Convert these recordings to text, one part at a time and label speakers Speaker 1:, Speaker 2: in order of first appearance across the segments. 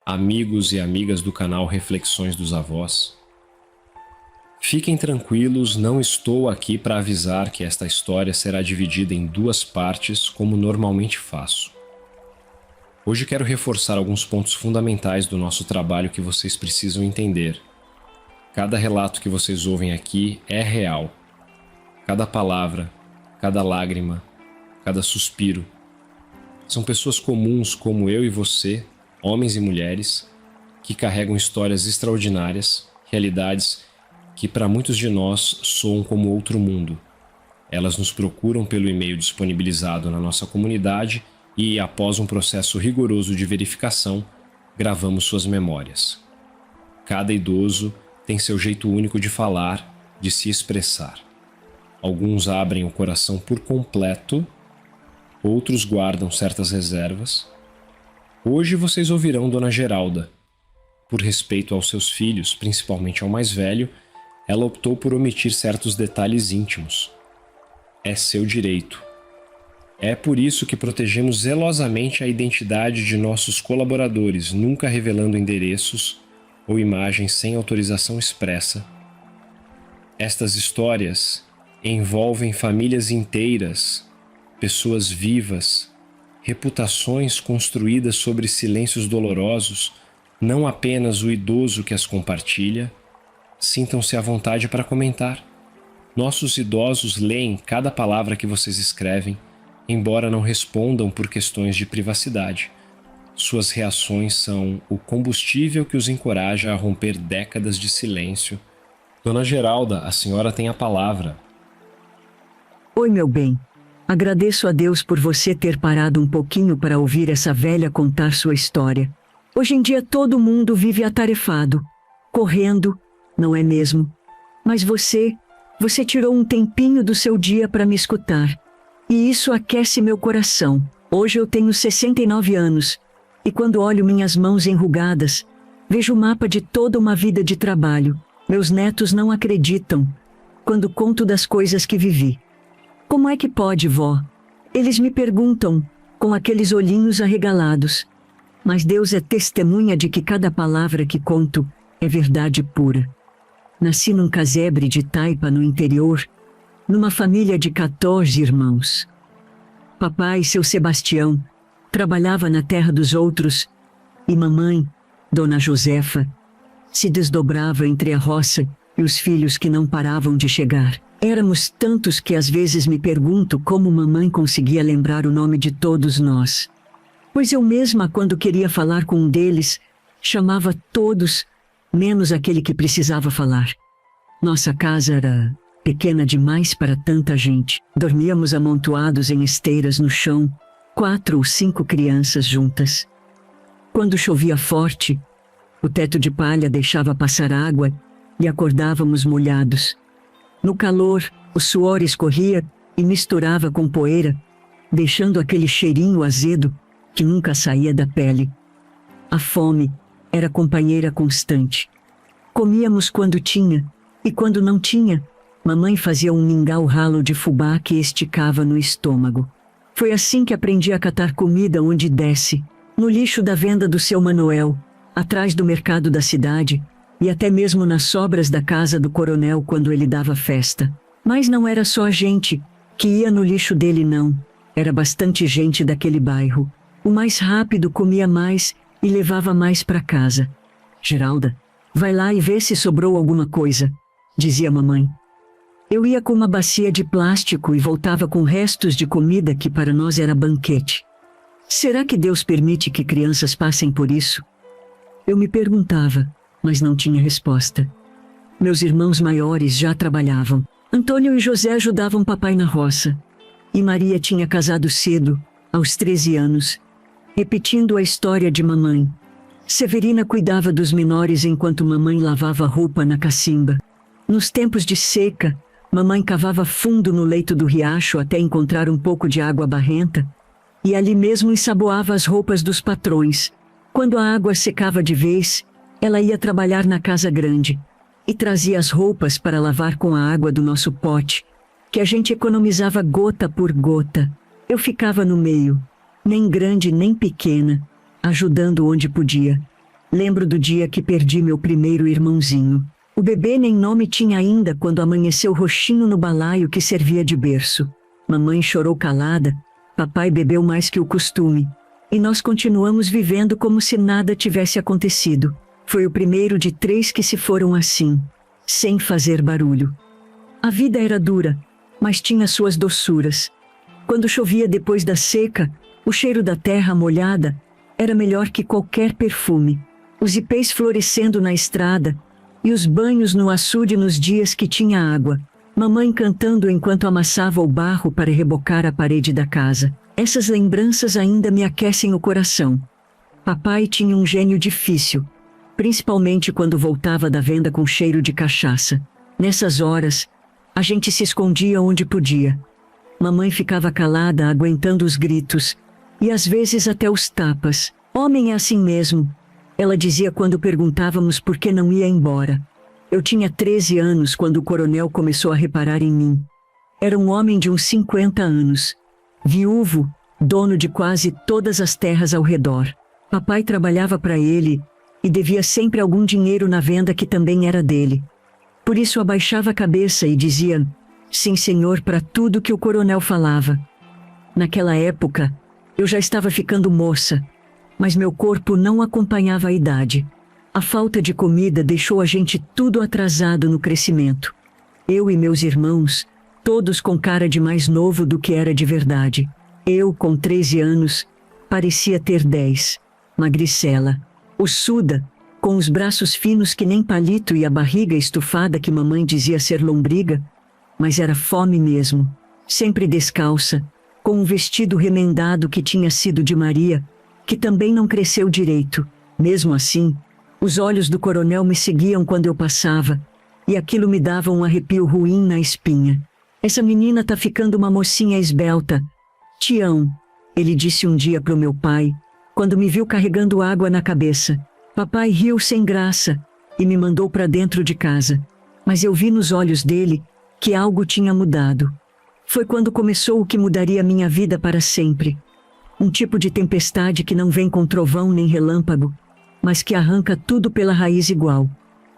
Speaker 1: amigos e amigas do canal Reflexões dos Avós. Fiquem tranquilos, não estou aqui para avisar que esta história será dividida em duas partes, como normalmente faço. Hoje quero reforçar alguns pontos fundamentais do nosso trabalho que vocês precisam entender. Cada relato que vocês ouvem aqui é real. Cada palavra, cada lágrima, cada suspiro. São pessoas comuns como eu e você, homens e mulheres, que carregam histórias extraordinárias, realidades que para muitos de nós soam como outro mundo. Elas nos procuram pelo e-mail disponibilizado na nossa comunidade e, após um processo rigoroso de verificação, gravamos suas memórias. Cada idoso tem seu jeito único de falar, de se expressar. Alguns abrem o coração por completo, outros guardam certas reservas. Hoje vocês ouvirão Dona Geralda. Por respeito aos seus filhos, principalmente ao mais velho, ela optou por omitir certos detalhes íntimos. É seu direito. É por isso que protegemos zelosamente a identidade de nossos colaboradores, nunca revelando endereços ou imagens sem autorização expressa. Estas histórias envolvem famílias inteiras, pessoas vivas, reputações construídas sobre silêncios dolorosos, não apenas o idoso que as compartilha. Sintam-se à vontade para comentar. Nossos idosos leem cada palavra que vocês escrevem, embora não respondam por questões de privacidade. Suas reações são o combustível que os encoraja a romper décadas de silêncio. Dona Geralda, a senhora tem a palavra.
Speaker 2: Oi, meu bem. Agradeço a Deus por você ter parado um pouquinho para ouvir essa velha contar sua história. Hoje em dia todo mundo vive atarefado, correndo, não é mesmo? Mas você tirou um tempinho do seu dia para me escutar. E isso aquece meu coração. Hoje eu tenho 69 anos, e quando olho minhas mãos enrugadas, vejo o mapa de toda uma vida de trabalho. Meus netos não acreditam quando conto das coisas que vivi. Como é que pode, vó? Eles me perguntam, com aqueles olhinhos arregalados. Mas Deus é testemunha de que cada palavra que conto é verdade pura. Nasci num casebre de taipa no interior, numa família de 14 irmãos. Papai, seu Sebastião, trabalhava na terra dos outros, e mamãe, Dona Josefa, se desdobrava entre a roça e os filhos que não paravam de chegar. Éramos tantos que às vezes me pergunto como mamãe conseguia lembrar o nome de todos nós. Pois eu mesma, quando queria falar com um deles, chamava todos, menos aquele que precisava falar. Nossa casa era pequena demais para tanta gente. Dormíamos amontoados em esteiras no chão, 4 ou 5 crianças juntas. Quando chovia forte, o teto de palha deixava passar água e acordávamos molhados. No calor, o suor escorria e misturava com poeira, deixando aquele cheirinho azedo que nunca saía da pele. A fome era companheira constante. Comíamos quando tinha, e quando não tinha, mamãe fazia um mingau ralo de fubá que esticava no estômago. Foi assim que aprendi a catar comida onde desse, no lixo da venda do seu Manuel, atrás do mercado da cidade, e até mesmo nas sobras da casa do coronel quando ele dava festa. Mas não era só a gente que ia no lixo dele, não. Era bastante gente daquele bairro. O mais rápido comia mais e levava mais para casa. Geralda, vai lá e vê se sobrou alguma coisa, dizia mamãe. Eu ia com uma bacia de plástico e voltava com restos de comida que para nós era banquete. Será que Deus permite que crianças passem por isso? Eu me perguntava, mas não tinha resposta. Meus irmãos maiores já trabalhavam. Antônio e José ajudavam papai na roça. E Maria tinha casado cedo, aos 13 anos, repetindo a história de mamãe. Severina cuidava dos menores enquanto mamãe lavava roupa na cacimba. Nos tempos de seca, mamãe cavava fundo no leito do riacho até encontrar um pouco de água barrenta, e ali mesmo ensaboava as roupas dos patrões. Quando a água secava de vez, ela ia trabalhar na casa grande e trazia as roupas para lavar com a água do nosso pote, que a gente economizava gota por gota. Eu ficava no meio, nem grande nem pequena, ajudando onde podia. Lembro do dia que perdi meu primeiro irmãozinho. O bebê nem nome tinha ainda quando amanheceu roxinho no balaio que servia de berço. Mamãe chorou calada, papai bebeu mais que o costume. E nós continuamos vivendo como se nada tivesse acontecido. Foi o primeiro de 3 que se foram assim, sem fazer barulho. A vida era dura, mas tinha suas doçuras. Quando chovia depois da seca, o cheiro da terra molhada era melhor que qualquer perfume. Os ipês florescendo na estrada e os banhos no açude nos dias que tinha água. Mamãe cantando enquanto amassava o barro para rebocar a parede da casa. Essas lembranças ainda me aquecem o coração. Papai tinha um gênio difícil, principalmente quando voltava da venda com cheiro de cachaça. Nessas horas, a gente se escondia onde podia. Mamãe ficava calada, aguentando os gritos, e às vezes até os tapas. Homem é assim mesmo, ela dizia quando perguntávamos por que não ia embora. Eu tinha 13 anos quando o coronel começou a reparar em mim. Era um homem de uns 50 anos, viúvo, dono de quase todas as terras ao redor. Papai trabalhava para ele e devia sempre algum dinheiro na venda que também era dele. Por isso abaixava a cabeça e dizia sim, senhor, para tudo que o coronel falava. Naquela época, eu já estava ficando moça, mas meu corpo não acompanhava a idade. A falta de comida deixou a gente tudo atrasado no crescimento. Eu e meus irmãos, todos com cara de mais novo do que era de verdade. Eu, com 13 anos, parecia ter 10. Magricela, ossuda, com os braços finos que nem palito e a barriga estufada que mamãe dizia ser lombriga, mas era fome mesmo. Sempre descalça, com um vestido remendado que tinha sido de Maria, que também não cresceu direito. Mesmo assim, os olhos do coronel me seguiam quando eu passava, e aquilo me dava um arrepio ruim na espinha. Essa menina tá ficando uma mocinha esbelta. Tião, ele disse um dia pro meu pai, quando me viu carregando água na cabeça. Papai riu sem graça e me mandou para dentro de casa. Mas eu vi nos olhos dele que algo tinha mudado. Foi quando começou o que mudaria minha vida para sempre. Um tipo de tempestade que não vem com trovão nem relâmpago, mas que arranca tudo pela raiz igual.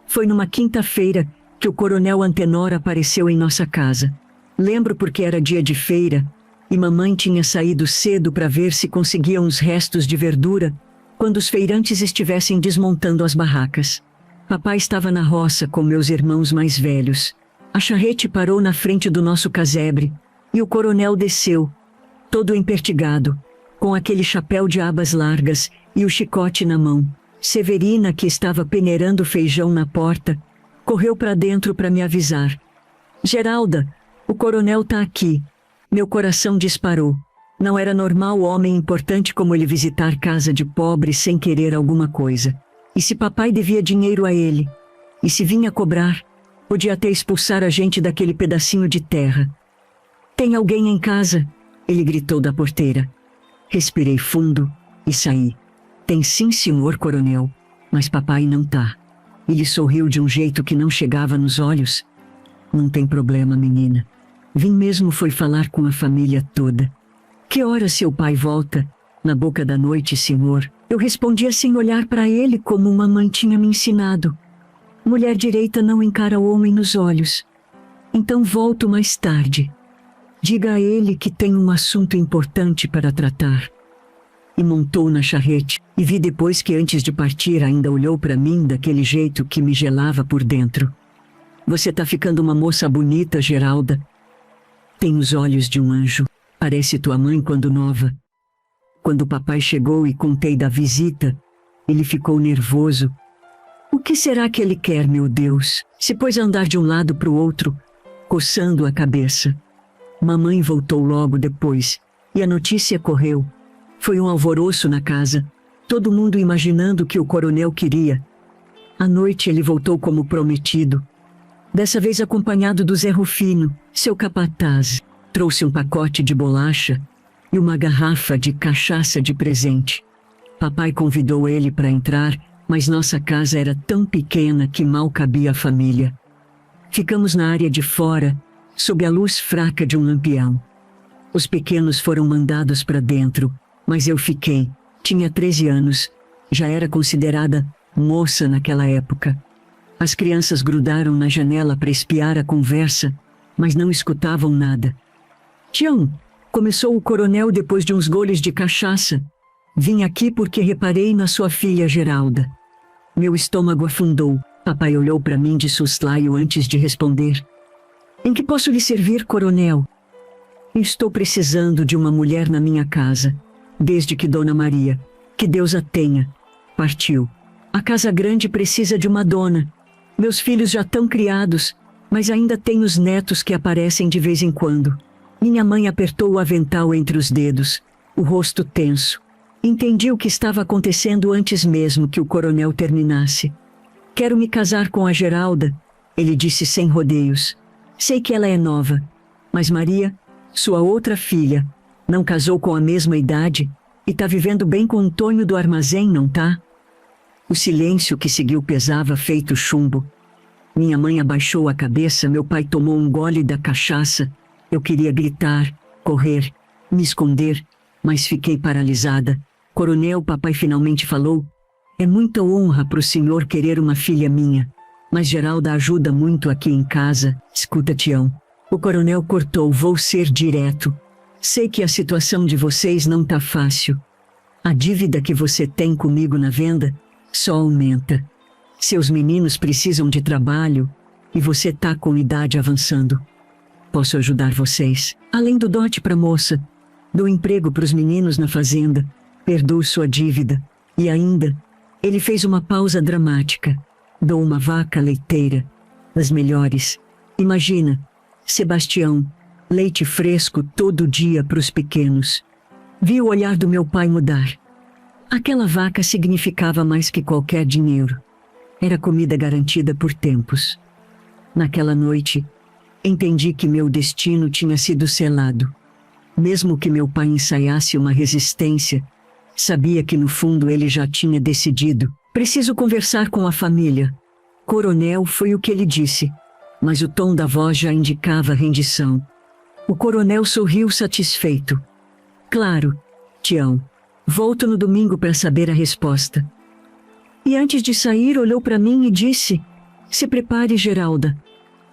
Speaker 2: Foi numa quinta-feira que o coronel Antenor apareceu em nossa casa. Lembro porque era dia de feira e mamãe tinha saído cedo para ver se conseguia uns restos de verdura quando os feirantes estivessem desmontando as barracas. Papai estava na roça com meus irmãos mais velhos. A charrete parou na frente do nosso casebre e o coronel desceu, todo empertigado, com aquele chapéu de abas largas e o chicote na mão. Severina, que estava peneirando feijão na porta, correu para dentro para me avisar. Geralda, o coronel tá aqui. Meu coração disparou. Não era normal homem importante como ele visitar casa de pobre sem querer alguma coisa. E se papai devia dinheiro a ele? E se vinha cobrar? Podia até expulsar a gente daquele pedacinho de terra. Tem alguém em casa? Ele gritou da porteira. Respirei fundo e saí. Tem sim, senhor coronel, mas papai não tá. Ele sorriu de um jeito que não chegava nos olhos. Não tem problema, menina. Vim mesmo foi falar com a família toda. Que hora seu pai volta? Na boca da noite, senhor. Eu respondia sem olhar para ele como uma mãe tinha me ensinado. Mulher direita não encara o homem nos olhos. Então volto mais tarde. Diga a ele que tem um assunto importante para tratar. E montou na charrete, e vi depois que antes de partir ainda olhou para mim daquele jeito que me gelava por dentro. Você tá ficando uma moça bonita, Geralda. Tem os olhos de um anjo. Parece tua mãe quando nova. Quando o papai chegou e contei da visita, ele ficou nervoso. O que será que ele quer, meu Deus? Se pôs a andar de um lado para o outro, coçando a cabeça. Mamãe voltou logo depois, e a notícia correu. Foi um alvoroço na casa, todo mundo imaginando o que o coronel queria. À noite ele voltou como prometido. Dessa vez acompanhado do Zé Rufino, seu capataz. Trouxe um pacote de bolacha e uma garrafa de cachaça de presente. Papai convidou ele para entrar, mas nossa casa era tão pequena que mal cabia a família. Ficamos na área de fora, sob a luz fraca de um lampião. Os pequenos foram mandados para dentro, mas eu fiquei. Tinha 13 anos, já era considerada moça naquela época. As crianças grudaram na janela para espiar a conversa, mas não escutavam nada. Tião, começou o coronel depois de uns goles de cachaça. Vim aqui porque reparei na sua filha Geralda. Meu estômago afundou. Papai olhou para mim de soslaio antes de responder. Em que posso lhe servir, coronel? Estou precisando de uma mulher na minha casa, desde que Dona Maria, que Deus a tenha, partiu. A casa grande precisa de uma dona. Meus filhos já estão criados, mas ainda tenho os netos que aparecem de vez em quando. Minha mãe apertou o avental entre os dedos, o rosto tenso. Entendi o que estava acontecendo antes mesmo que o coronel terminasse. Quero me casar com a Geralda, ele disse sem rodeios. Sei que ela é nova, mas Maria, sua outra filha, não casou com a mesma idade e tá vivendo bem com o Tonho do armazém, não tá? O silêncio que seguiu pesava feito chumbo. Minha mãe abaixou a cabeça, meu pai tomou um gole da cachaça. Eu queria gritar, correr, me esconder, mas fiquei paralisada. Coronel, papai finalmente falou. É muita honra pro senhor querer uma filha minha. Mas Geralda ajuda muito aqui em casa. Escuta, Tião. O coronel cortou, vou ser direto. Sei que a situação de vocês não tá fácil. A dívida que você tem comigo na venda só aumenta. Seus meninos precisam de trabalho e você tá com idade avançando. Posso ajudar vocês. Além do dote pra moça, dou emprego pros meninos na fazenda. Perdoo sua dívida. E ainda, ele fez uma pausa dramática. Dou uma vaca leiteira, das melhores. Imagina, Sebastião, leite fresco todo dia pros pequenos. Vi o olhar do meu pai mudar. Aquela vaca significava mais que qualquer dinheiro. Era comida garantida por tempos. Naquela noite, entendi que meu destino tinha sido selado. Mesmo que meu pai ensaiasse uma resistência, sabia que no fundo ele já tinha decidido. Preciso conversar com a família. Coronel, foi o que ele disse, mas o tom da voz já indicava rendição. O coronel sorriu satisfeito. Claro, Tião. Volto no domingo para saber a resposta. E antes de sair, olhou para mim e disse: se prepare, Geralda.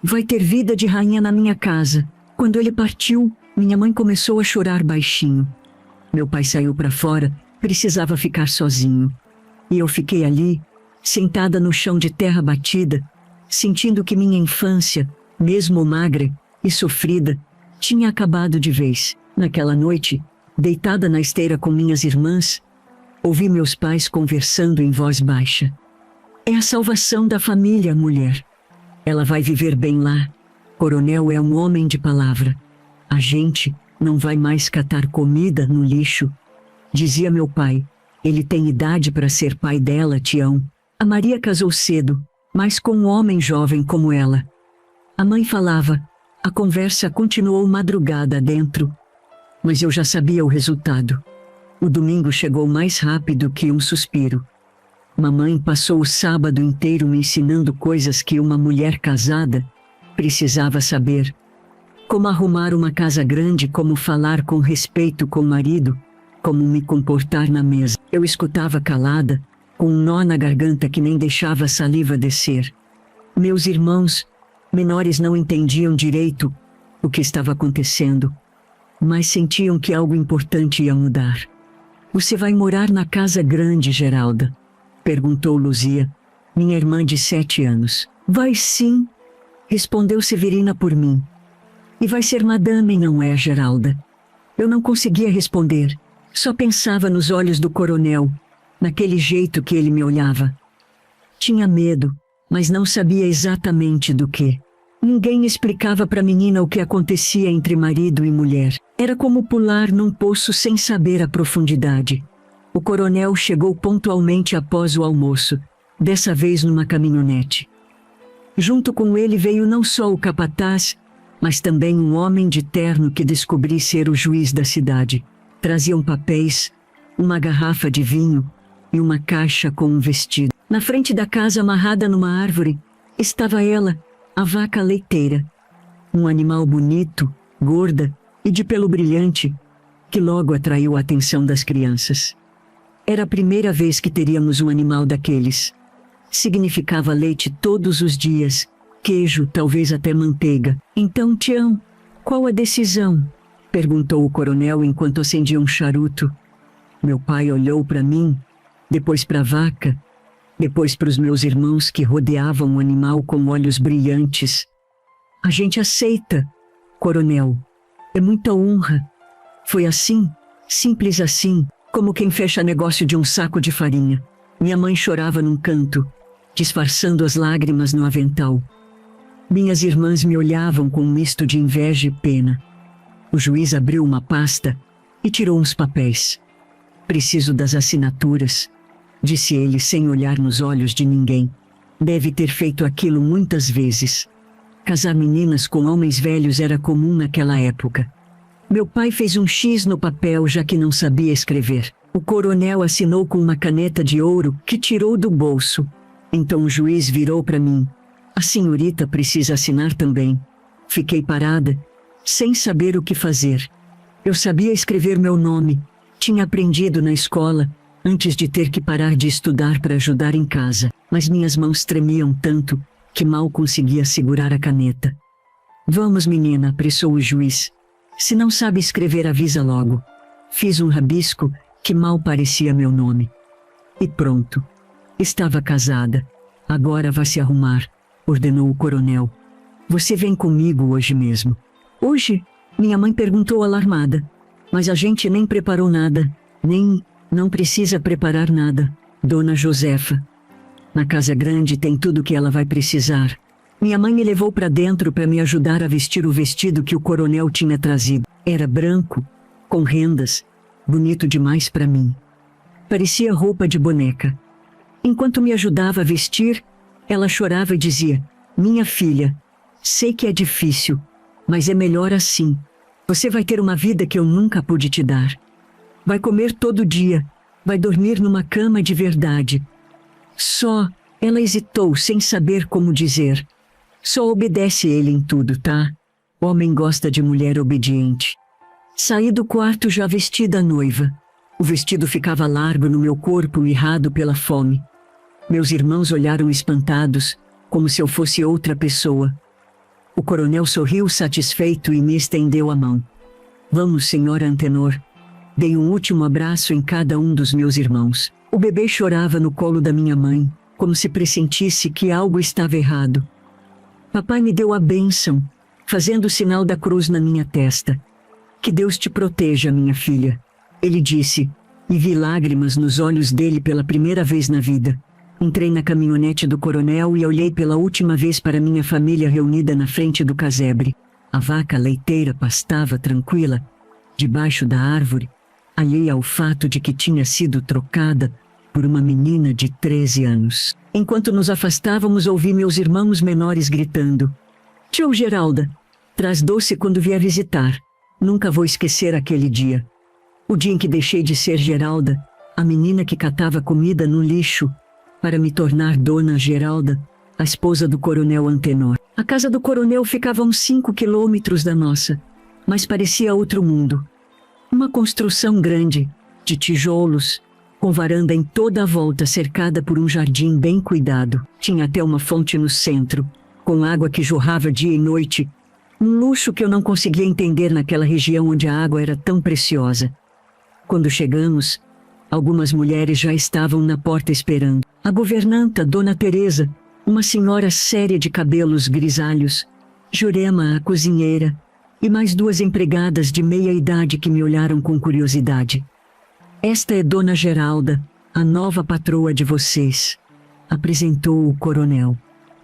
Speaker 2: Vai ter vida de rainha na minha casa. Quando ele partiu, minha mãe começou a chorar baixinho. Meu pai saiu para fora, precisava ficar sozinho. E eu fiquei ali, sentada no chão de terra batida, sentindo que minha infância, mesmo magra e sofrida, tinha acabado de vez. Naquela noite, deitada na esteira com minhas irmãs, ouvi meus pais conversando em voz baixa. É a salvação da família, mulher. Ela vai viver bem lá. Coronel é um homem de palavra. A gente não vai mais catar comida no lixo. Dizia meu pai. Ele tem idade para ser pai dela, Tião. A Maria casou cedo, mas com um homem jovem como ela. A mãe falava. A conversa continuou madrugada dentro. Mas eu já sabia o resultado. O domingo chegou mais rápido que um suspiro. Mamãe passou o sábado inteiro me ensinando coisas que uma mulher casada precisava saber. Como arrumar uma casa grande, como falar com respeito com o marido, como me comportar na mesa. Eu escutava calada, com um nó na garganta que nem deixava a saliva descer. Meus irmãos menores não entendiam direito o que estava acontecendo, mas sentiam que algo importante ia mudar. Você vai morar na casa grande, Geralda? Perguntou Luzia, minha irmã de 7 anos. Vai sim, respondeu Severina por mim. E vai ser madame, não é, Geralda? Eu não conseguia responder. Só pensava nos olhos do coronel, naquele jeito que ele me olhava. Tinha medo, mas não sabia exatamente do que. Ninguém explicava para a menina o que acontecia entre marido e mulher. Era como pular num poço sem saber a profundidade. O coronel chegou pontualmente após o almoço, dessa vez numa caminhonete. Junto com ele veio não só o capataz, mas também um homem de terno que descobri ser o juiz da cidade. Traziam papéis, uma garrafa de vinho e uma caixa com um vestido. Na frente da casa, amarrada numa árvore, estava ela, a vaca leiteira. Um animal bonito, gorda e de pelo brilhante, que logo atraiu a atenção das crianças. Era a primeira vez que teríamos um animal daqueles. significava leite todos os dias, queijo, talvez até manteiga. Então, Tião, qual a decisão? Perguntou o coronel enquanto acendia um charuto. Meu pai olhou para mim, depois para a vaca, depois para os meus irmãos que rodeavam o animal com olhos brilhantes. A gente aceita, coronel. É muita honra. Foi assim, simples assim, como quem fecha negócio de um saco de farinha. Minha mãe chorava num canto, disfarçando as lágrimas no avental. Minhas irmãs me olhavam com um misto de inveja e pena. O juiz abriu uma pasta e tirou uns papéis. Preciso das assinaturas, disse ele sem olhar nos olhos de ninguém. Deve ter feito aquilo muitas vezes. Casar meninas com homens velhos era comum naquela época. Meu pai fez um X no papel já que não sabia escrever. O coronel assinou com uma caneta de ouro que tirou do bolso. Então o juiz virou para mim. A senhorita precisa assinar também. Fiquei parada, sem saber o que fazer. Eu sabia escrever meu nome. Tinha aprendido na escola, antes de ter que parar de estudar para ajudar em casa. Mas minhas mãos tremiam tanto que mal conseguia segurar a caneta. Vamos, menina, apressou o juiz. Se não sabe escrever, avisa logo. Fiz um rabisco que mal parecia meu nome. E pronto. Estava casada. Agora vá se arrumar, ordenou o coronel. Você vem comigo hoje mesmo. Hoje? Minha mãe perguntou alarmada. Mas a gente nem preparou nada. Não precisa preparar nada, Dona Josefa. Na casa grande tem tudo o que ela vai precisar. Minha mãe me levou para dentro para me ajudar a vestir o vestido que o coronel tinha trazido. Era branco, com rendas, bonito demais para mim. Parecia roupa de boneca. Enquanto me ajudava a vestir, ela chorava e dizia: minha filha, sei que é difícil, mas é melhor assim. Você vai ter uma vida que eu nunca pude te dar. Vai comer todo dia, vai dormir numa cama de verdade. Ela hesitou sem saber como dizer. Só obedece ele em tudo, tá? Homem gosta de mulher obediente. Saí do quarto já vestida noiva. O vestido ficava largo no meu corpo, irrado pela fome. Meus irmãos olharam espantados, como se eu fosse outra pessoa. O coronel sorriu satisfeito e me estendeu a mão. Vamos, senhora Antenor. Dei um último abraço em cada um dos meus irmãos. O bebê chorava no colo da minha mãe, como se pressentisse que algo estava errado. Papai me deu a bênção, fazendo o sinal da cruz na minha testa. Que Deus te proteja, minha filha. Ele disse, e vi lágrimas nos olhos dele pela primeira vez na vida. Entrei na caminhonete do coronel e olhei pela última vez para minha família reunida na frente do casebre. A vaca leiteira pastava tranquila, debaixo da árvore, alheia ao fato de que tinha sido trocada por uma menina de 13 anos. Enquanto nos afastávamos, ouvi meus irmãos menores gritando: Tio Geralda, traz doce quando vier visitar. Nunca vou esquecer aquele dia. O dia em que deixei de ser Geralda, a menina que catava comida no lixo, para me tornar Dona Geralda, a esposa do coronel Antenor. A casa do coronel ficava a uns 5 quilômetros da nossa, mas parecia outro mundo. Uma construção grande, de tijolos, com varanda em toda a volta cercada por um jardim bem cuidado. Tinha até uma fonte no centro, com água que jorrava dia e noite. Um luxo que eu não conseguia entender naquela região onde a água era tão preciosa. Quando chegamos, algumas mulheres já estavam na porta esperando. A governanta, Dona Teresa, uma senhora séria de cabelos grisalhos, Jurema, a cozinheira, e mais 2 empregadas de meia idade que me olharam com curiosidade. Esta é Dona Geralda, a nova patroa de vocês, apresentou o coronel.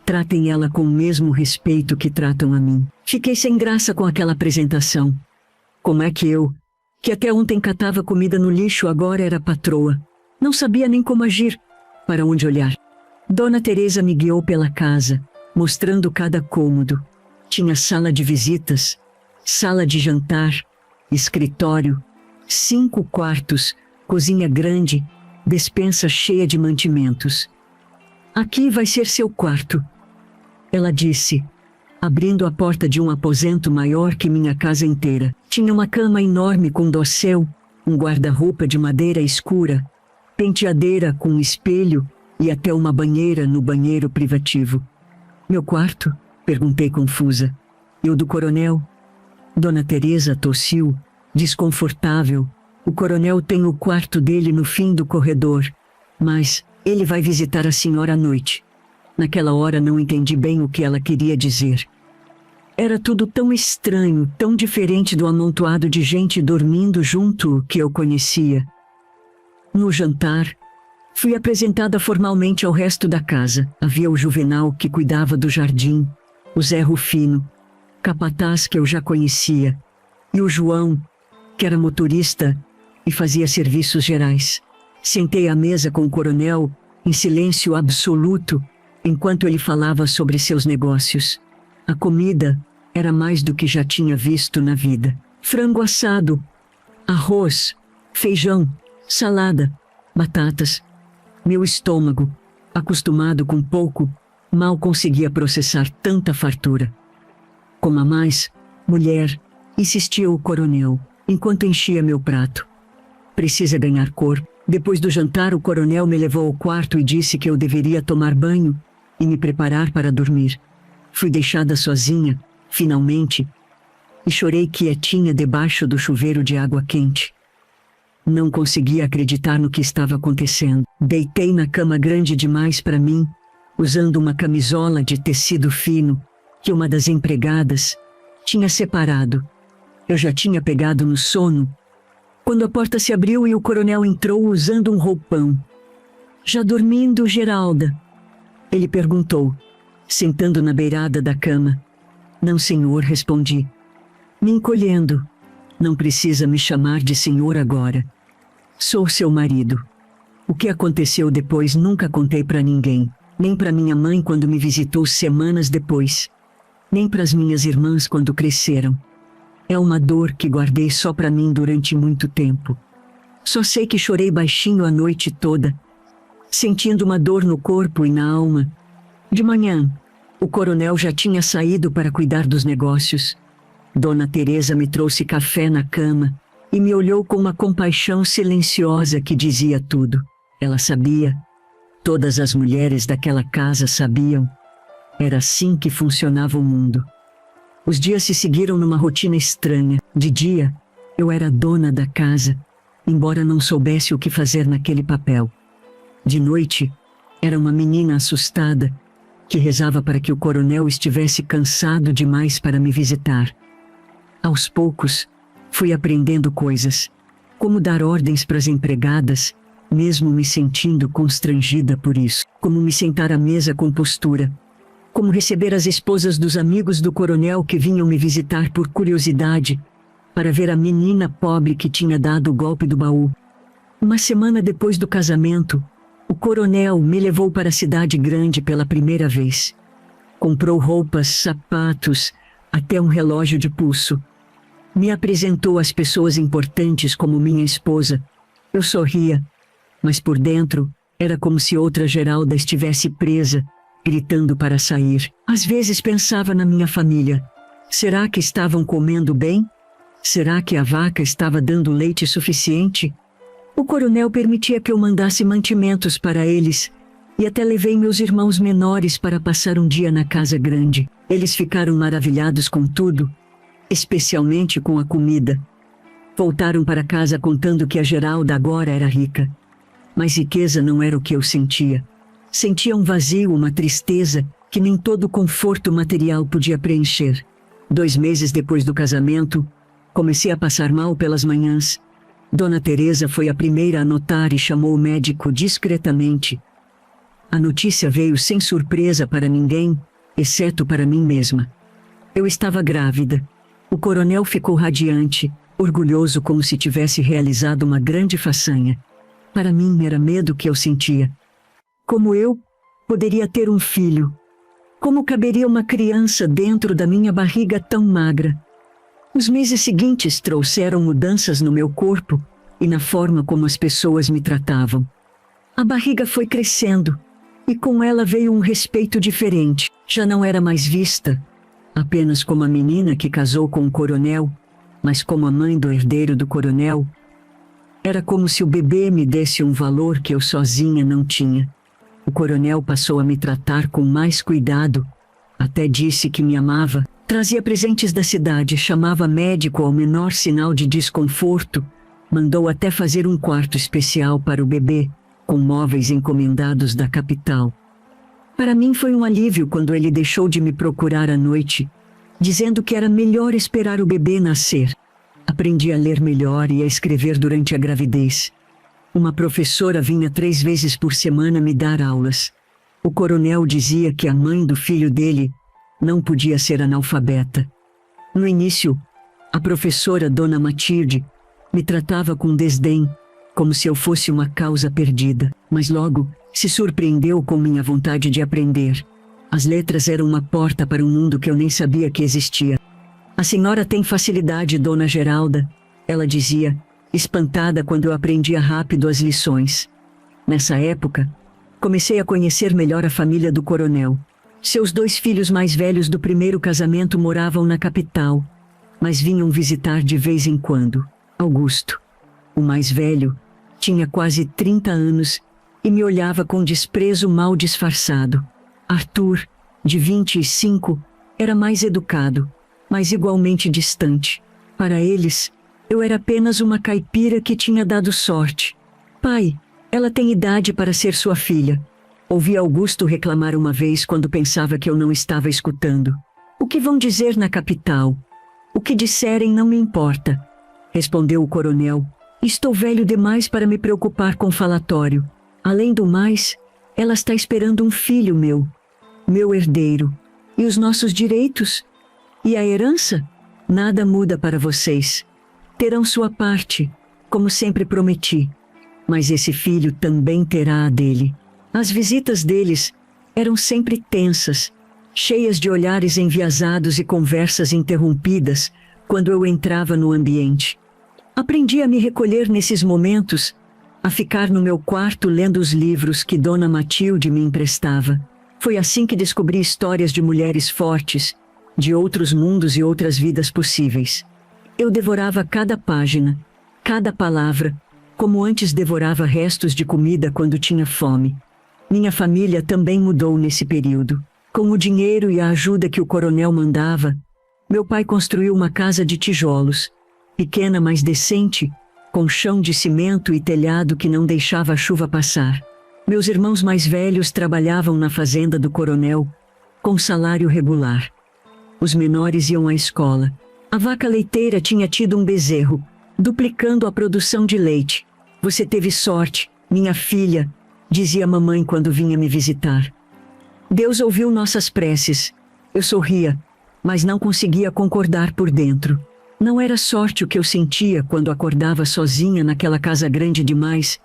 Speaker 2: Tratem ela com o mesmo respeito que tratam a mim. Fiquei sem graça com aquela apresentação. Como é que eu, que até ontem catava comida no lixo, agora era patroa? Não sabia nem como agir, para onde olhar. Dona Teresa me guiou pela casa, mostrando cada cômodo. Tinha sala de visitas, sala de jantar, escritório, 5 quartos, cozinha grande, despensa cheia de mantimentos. Aqui vai ser seu quarto, ela disse, abrindo a porta de um aposento maior que minha casa inteira. Tinha uma cama enorme com dossel, um guarda-roupa de madeira escura, penteadeira com espelho e até uma banheira no banheiro privativo. Meu quarto? Perguntei confusa. E o do coronel? Dona Teresa tossiu, desconfortável. O coronel tem o quarto dele no fim do corredor, mas ele vai visitar a senhora à noite. Naquela hora não entendi bem o que ela queria dizer. Era tudo tão estranho, tão diferente do amontoado de gente dormindo junto que eu conhecia. No jantar, fui apresentada formalmente ao resto da casa. Havia o Juvenal, que cuidava do jardim, o Zé Rufino, capataz que eu já conhecia, e o João, que era motorista e fazia serviços gerais. Sentei à mesa com o coronel, em silêncio absoluto, enquanto ele falava sobre seus negócios. A comida era mais do que já tinha visto na vida. Frango assado, arroz, feijão, salada, batatas. Meu estômago, acostumado com pouco, mal conseguia processar tanta fartura. Coma mais, mulher, insistia o coronel, enquanto enchia meu prato. Precisa ganhar corpo. Depois do jantar, o coronel me levou ao quarto e disse que eu deveria tomar banho e me preparar para dormir. Fui deixada sozinha, finalmente, e chorei quietinha debaixo do chuveiro de água quente. Não conseguia acreditar no que estava acontecendo. Deitei na cama grande demais para mim, usando uma camisola de tecido fino que uma das empregadas tinha separado. Eu já tinha pegado no sono quando a porta se abriu e o coronel entrou usando um roupão. Já dormindo, Geralda? Ele perguntou, sentando na beirada da cama. Não, senhor, respondi, me encolhendo. Não precisa me chamar de senhor agora. Sou seu marido. O que aconteceu depois nunca contei para ninguém, nem para minha mãe quando me visitou semanas depois, nem para as minhas irmãs quando cresceram. É uma dor que guardei só para mim durante muito tempo. Só sei que chorei baixinho a noite toda, sentindo uma dor no corpo e na alma. De manhã, o coronel já tinha saído para cuidar dos negócios. Dona Teresa me trouxe café na cama e me olhou com uma compaixão silenciosa que dizia tudo. Ela sabia. Todas as mulheres daquela casa sabiam. Era assim que funcionava o mundo. Os dias se seguiram numa rotina estranha. De dia, eu era dona da casa, embora não soubesse o que fazer naquele papel. De noite, era uma menina assustada, que rezava para que o coronel estivesse cansado demais para me visitar. Aos poucos, fui aprendendo coisas, como dar ordens para as empregadas, mesmo me sentindo constrangida por isso, como me sentar à mesa com postura, como receber as esposas dos amigos do coronel que vinham me visitar por curiosidade, para ver a menina pobre que tinha dado o golpe do baú. Uma semana depois do casamento, o coronel me levou para a cidade grande pela primeira vez. Comprou roupas, sapatos, até um relógio de pulso. Me apresentou às pessoas importantes como minha esposa. Eu sorria, mas por dentro era como se outra Geralda estivesse presa, gritando para sair. Às vezes pensava na minha família. Será que estavam comendo bem? Será que a vaca estava dando leite suficiente? O coronel permitia que eu mandasse mantimentos para eles, e até levei meus irmãos menores para passar um dia na casa grande. Eles ficaram maravilhados com tudo, especialmente com a comida. Voltaram para casa contando que a Geralda agora era rica. Mas riqueza não era o que eu sentia. Sentia um vazio, uma tristeza, que nem todo conforto material podia preencher. 2 meses depois do casamento, comecei a passar mal pelas manhãs. Dona Teresa foi a primeira a notar e chamou o médico discretamente. A notícia veio sem surpresa para ninguém, exceto para mim mesma. Eu estava grávida. O coronel ficou radiante, orgulhoso como se tivesse realizado uma grande façanha. Para mim era medo que eu sentia. Como eu poderia ter um filho? Como caberia uma criança dentro da minha barriga tão magra? Os meses seguintes trouxeram mudanças no meu corpo e na forma como as pessoas me tratavam. A barriga foi crescendo e com ela veio um respeito diferente. Já não era mais vista apenas como a menina que casou com o coronel, mas como a mãe do herdeiro do coronel. Era como se o bebê me desse um valor que eu sozinha não tinha. O coronel passou a me tratar com mais cuidado. Até disse que me amava. Trazia presentes da cidade, chamava médico ao menor sinal de desconforto. Mandou até fazer um quarto especial para o bebê, com móveis encomendados da capital. Para mim foi um alívio quando ele deixou de me procurar à noite, dizendo que era melhor esperar o bebê nascer. Aprendi a ler melhor e a escrever durante a gravidez. Uma professora vinha 3 vezes por semana me dar aulas. O coronel dizia que a mãe do filho dele não podia ser analfabeta. No início, a professora Dona Matilde me tratava com desdém, como se eu fosse uma causa perdida, mas logo se surpreendeu com minha vontade de aprender. As letras eram uma porta para um mundo que eu nem sabia que existia. A senhora tem facilidade, Dona Geralda, ela dizia, espantada quando eu aprendia rápido as lições. Nessa época, comecei a conhecer melhor a família do coronel. Seus 2 filhos mais velhos do primeiro casamento moravam na capital, mas vinham visitar de vez em quando. Augusto, o mais velho, tinha quase 30 anos e me olhava com desprezo mal disfarçado. Arthur, de 25, era mais educado, mas igualmente distante. Para eles, eu era apenas uma caipira que tinha dado sorte. Pai, ela tem idade para ser sua filha. Ouvi Augusto reclamar uma vez quando pensava que eu não estava escutando. O que vão dizer na capital? O que disserem não me importa, respondeu o coronel. Estou velho demais para me preocupar com falatório. Além do mais, ela está esperando um filho meu herdeiro. E os nossos direitos? E a herança? Nada muda para vocês. Terão sua parte, como sempre prometi. Mas esse filho também terá a dele. As visitas deles eram sempre tensas, cheias de olhares enviesados e conversas interrompidas quando eu entrava no ambiente. Aprendi a me recolher nesses momentos, a ficar no meu quarto lendo os livros que Dona Matilde me emprestava. Foi assim que descobri histórias de mulheres fortes, de outros mundos e outras vidas possíveis. Eu devorava cada página, cada palavra, como antes devorava restos de comida quando tinha fome. Minha família também mudou nesse período. Com o dinheiro e a ajuda que o coronel mandava, meu pai construiu uma casa de tijolos, pequena mas decente, com chão de cimento e telhado que não deixava a chuva passar. Meus irmãos mais velhos trabalhavam na fazenda do coronel, com salário regular. Os menores iam à escola. A vaca leiteira tinha tido um bezerro, duplicando a produção de leite. Você teve sorte, minha filha, dizia a mamãe quando vinha me visitar. Deus ouviu nossas preces. Eu sorria, mas não conseguia concordar por dentro. Não era sorte o que eu sentia quando acordava sozinha naquela casa grande demais,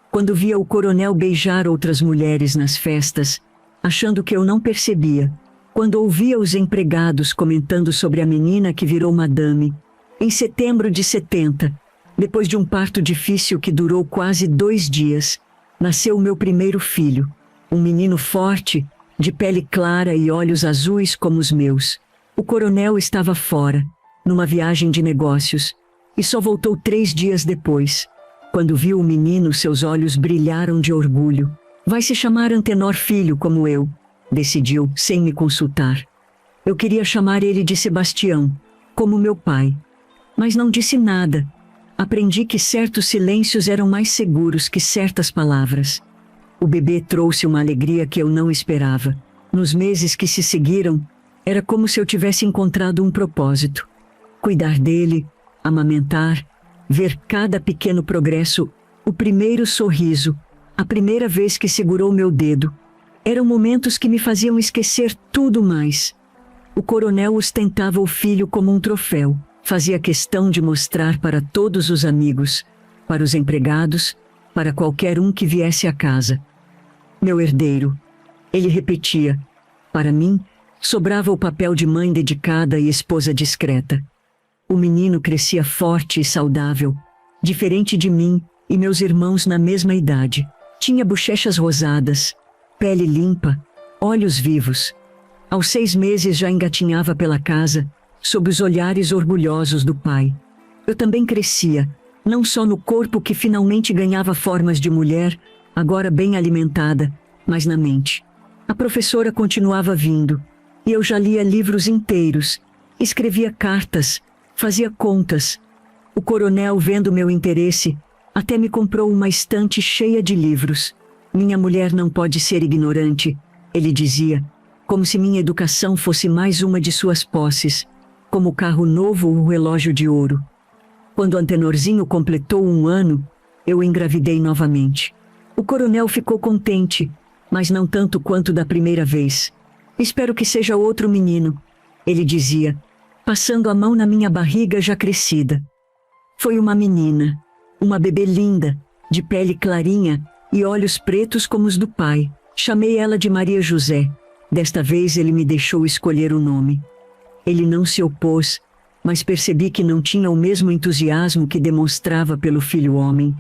Speaker 2: quando via o coronel beijar outras mulheres nas festas, achando que eu não percebia, quando ouvia os empregados comentando sobre a menina que virou madame. Em setembro de 70, depois de um parto difícil que durou quase 2 dias, nasceu o meu primeiro filho, um menino forte, de pele clara e olhos azuis como os meus. O coronel estava fora, numa viagem de negócios, e só voltou 3 dias depois. Quando viu o menino, seus olhos brilharam de orgulho. Vai se chamar Antenor Filho como eu, decidiu, sem me consultar. Eu queria chamar ele de Sebastião, como meu pai. Mas não disse nada. Aprendi que certos silêncios eram mais seguros que certas palavras. O bebê trouxe uma alegria que eu não esperava. Nos meses que se seguiram, era como se eu tivesse encontrado um propósito. Cuidar dele, amamentar, ver cada pequeno progresso, o primeiro sorriso, a primeira vez que segurou meu dedo. Eram momentos que me faziam esquecer tudo mais. O coronel ostentava o filho como um troféu. Fazia questão de mostrar para todos os amigos, para os empregados, para qualquer um que viesse à casa. Meu herdeiro, ele repetia. Para mim, sobrava o papel de mãe dedicada e esposa discreta. O menino crescia forte e saudável, diferente de mim e meus irmãos na mesma idade. Tinha bochechas rosadas, pele limpa, olhos vivos. Aos 6 meses já engatinhava pela casa, sob os olhares orgulhosos do pai. Eu também crescia, não só no corpo que finalmente ganhava formas de mulher, agora bem alimentada, mas na mente. A professora continuava vindo, e eu já lia livros inteiros, escrevia cartas, fazia contas. O coronel, vendo meu interesse, até me comprou uma estante cheia de livros. Minha mulher não pode ser ignorante, ele dizia, como se minha educação fosse mais uma de suas posses, como o carro novo ou o relógio de ouro. Quando Antenorzinho completou 1 ano, eu engravidei novamente. O coronel ficou contente, mas não tanto quanto da primeira vez. Espero que seja outro menino, ele dizia, passando a mão na minha barriga já crescida. Foi uma menina, uma bebê linda, de pele clarinha e olhos pretos como os do pai. Chamei ela de Maria José. Desta vez ele me deixou escolher o nome. Ele não se opôs, mas percebi que não tinha o mesmo entusiasmo que demonstrava pelo filho homem.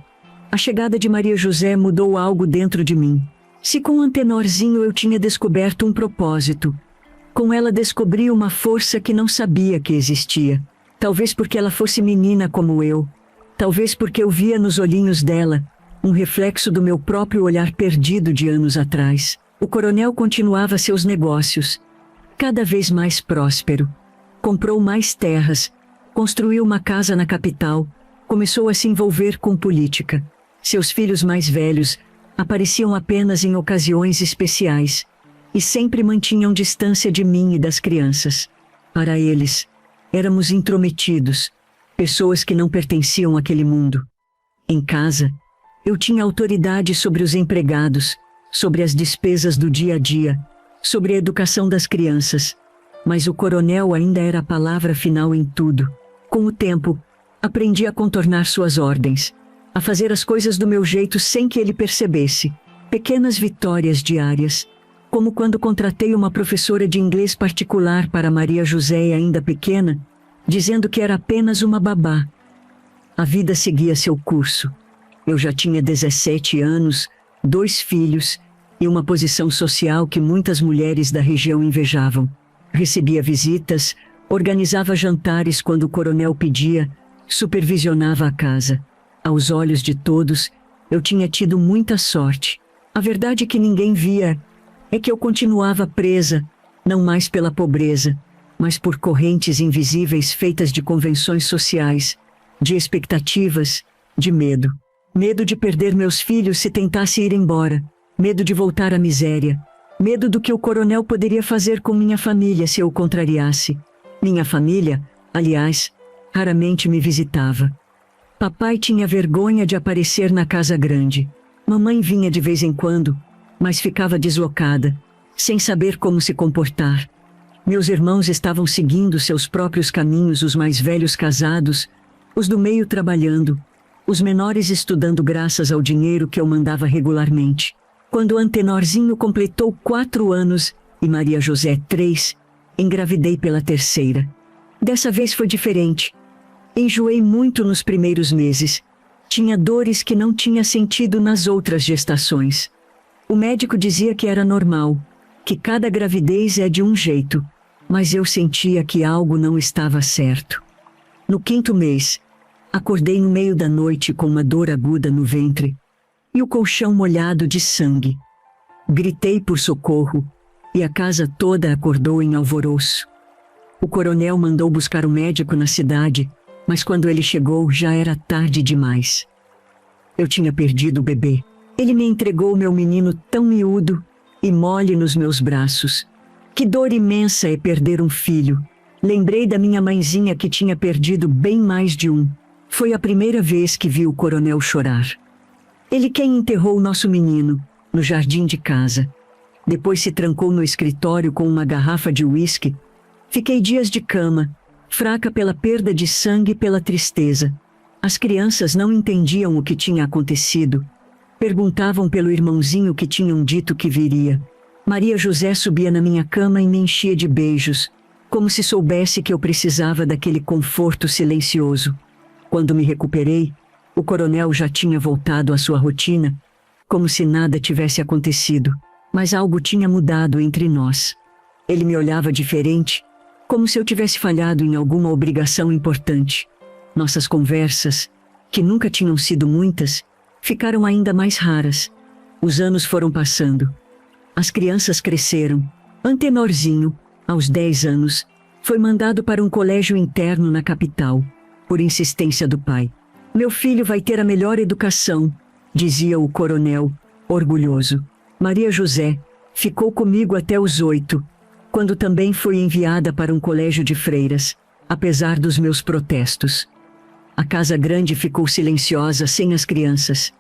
Speaker 2: A chegada de Maria José mudou algo dentro de mim. Se com Antenorzinho eu tinha descoberto um propósito, com ela descobri uma força que não sabia que existia. Talvez porque ela fosse menina como eu. Talvez porque eu via nos olhinhos dela um reflexo do meu próprio olhar perdido de anos atrás. O coronel continuava seus negócios, cada vez mais próspero. Comprou mais terras, construiu uma casa na capital, começou a se envolver com política. Seus filhos mais velhos apareciam apenas em ocasiões especiais e sempre mantinham distância de mim e das crianças. Para eles, éramos intrometidos, pessoas que não pertenciam àquele mundo. Em casa, eu tinha autoridade sobre os empregados, sobre as despesas do dia a dia, sobre a educação das crianças, mas o coronel ainda era a palavra final em tudo. Com o tempo, aprendi a contornar suas ordens, a fazer as coisas do meu jeito sem que ele percebesse. Pequenas vitórias diárias, como quando contratei uma professora de inglês particular para Maria José ainda pequena, dizendo que era apenas uma babá. A vida seguia seu curso. Eu já tinha 17 anos, 2 filhos e uma posição social que muitas mulheres da região invejavam. Recebia visitas, organizava jantares quando o coronel pedia, supervisionava a casa. Aos olhos de todos, eu tinha tido muita sorte. A verdade que ninguém via é que eu continuava presa, não mais pela pobreza, mas por correntes invisíveis feitas de convenções sociais, de expectativas, de medo. Medo de perder meus filhos se tentasse ir embora. Medo de voltar à miséria. Medo do que o coronel poderia fazer com minha família se eu o contrariasse. Minha família, aliás, raramente me visitava. Papai tinha vergonha de aparecer na casa grande. Mamãe vinha de vez em quando, mas ficava deslocada, sem saber como se comportar. Meus irmãos estavam seguindo seus próprios caminhos, os mais velhos casados, os do meio trabalhando, os menores estudando graças ao dinheiro que eu mandava regularmente. Quando Antenorzinho completou 4 anos e Maria José 3, engravidei pela 3ª. Dessa vez foi diferente. Enjoei muito nos primeiros meses. Tinha dores que não tinha sentido nas outras gestações. O médico dizia que era normal, que cada gravidez é de um jeito, mas eu sentia que algo não estava certo. No 5º mês, acordei no meio da noite com uma dor aguda no ventre e o colchão molhado de sangue. Gritei por socorro e a casa toda acordou em alvoroço. O coronel mandou buscar o médico na cidade, mas quando ele chegou já era tarde demais. Eu tinha perdido o bebê. Ele me entregou meu menino tão miúdo e mole nos meus braços. Que dor imensa é perder um filho. Lembrei da minha mãezinha que tinha perdido bem mais de um. Foi a primeira vez que vi o coronel chorar. Ele quem enterrou o nosso menino, no jardim de casa. Depois se trancou no escritório com uma garrafa de uísque. Fiquei dias de cama, fraca pela perda de sangue e pela tristeza. As crianças não entendiam o que tinha acontecido. Perguntavam pelo irmãozinho que tinham dito que viria. Maria José subia na minha cama e me enchia de beijos, como se soubesse que eu precisava daquele conforto silencioso. Quando me recuperei, o coronel já tinha voltado à sua rotina, como se nada tivesse acontecido, mas algo tinha mudado entre nós. Ele me olhava diferente, como se eu tivesse falhado em alguma obrigação importante. Nossas conversas, que nunca tinham sido muitas, ficaram ainda mais raras. Os anos foram passando, As crianças cresceram. Antenorzinho, aos 10 anos, foi mandado para um colégio interno na capital, por insistência do pai. Meu filho vai ter a melhor educação, dizia o coronel, orgulhoso. Maria José ficou comigo até os 8, quando também foi enviada para um colégio de freiras, apesar dos meus protestos. A casa grande ficou silenciosa sem as crianças.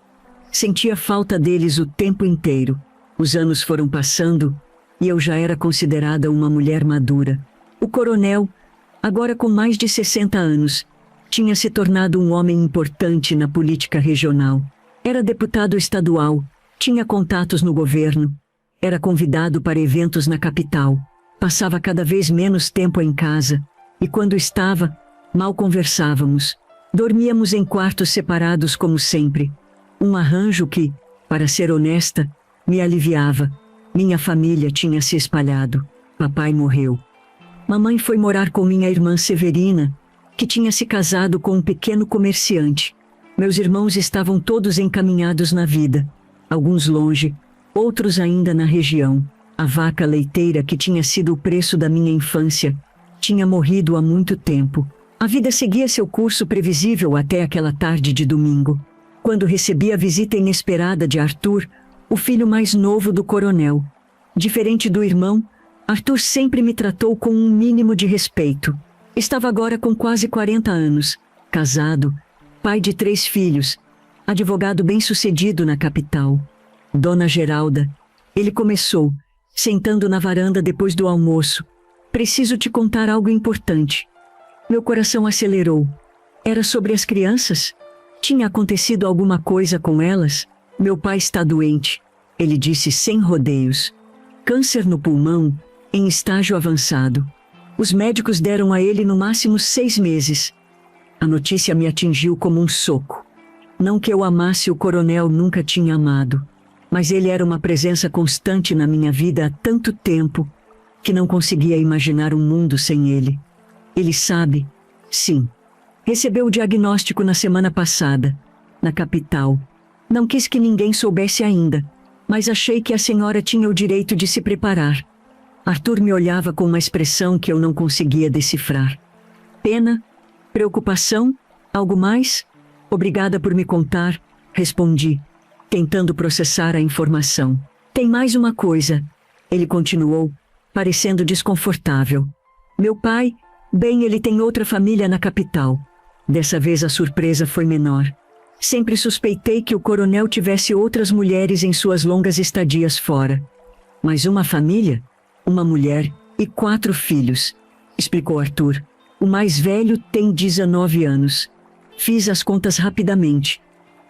Speaker 2: Sentia falta deles o tempo inteiro. Os anos foram passando e eu já era considerada uma mulher madura. O coronel, agora com mais de 60 anos, tinha se tornado um homem importante na política regional. Era deputado estadual, tinha contatos no governo, era convidado para eventos na capital, passava cada vez menos tempo em casa, e quando estava, mal conversávamos. Dormíamos em quartos separados como sempre. Um arranjo que, para ser honesta, me aliviava. Minha família tinha se espalhado. Papai morreu. Mamãe foi morar com minha irmã Severina, que tinha se casado com um pequeno comerciante. Meus irmãos estavam todos encaminhados na vida. Alguns longe, outros ainda na região. A vaca leiteira, que tinha sido o preço da minha infância, tinha morrido há muito tempo. A vida seguia seu curso previsível até aquela tarde de domingo, quando recebi a visita inesperada de Arthur, o filho mais novo do coronel. Diferente do irmão, Arthur sempre me tratou com um mínimo de respeito. Estava agora com quase 40 anos, casado, pai de 3 filhos, advogado bem-sucedido na capital. Dona Geralda, ele começou, sentando na varanda depois do almoço. Preciso te contar algo importante. Meu coração acelerou. Era sobre as crianças? Tinha acontecido alguma coisa com elas? Meu pai está doente, ele disse sem rodeios. Câncer no pulmão, em estágio avançado. Os médicos deram a ele no máximo 6 meses. A notícia me atingiu como um soco. Não que eu amasse o coronel, nunca tinha amado. Mas ele era uma presença constante na minha vida há tanto tempo que não conseguia imaginar um mundo sem ele. Ele sabe? Sim. Recebeu o diagnóstico na semana passada, na capital. Não quis que ninguém soubesse ainda, mas achei que a senhora tinha o direito de se preparar. Arthur me olhava com uma expressão que eu não conseguia decifrar. Pena? Preocupação? Algo mais? Obrigada por me contar, respondi, tentando processar a informação. Tem mais uma coisa, ele continuou, parecendo desconfortável. Meu pai, bem, ele tem outra família na capital. Dessa vez a surpresa foi menor. Sempre suspeitei que o coronel tivesse outras mulheres em suas longas estadias fora. Mas uma família? Uma mulher e 4 filhos, explicou Arthur. O mais velho tem 19 anos. Fiz as contas rapidamente.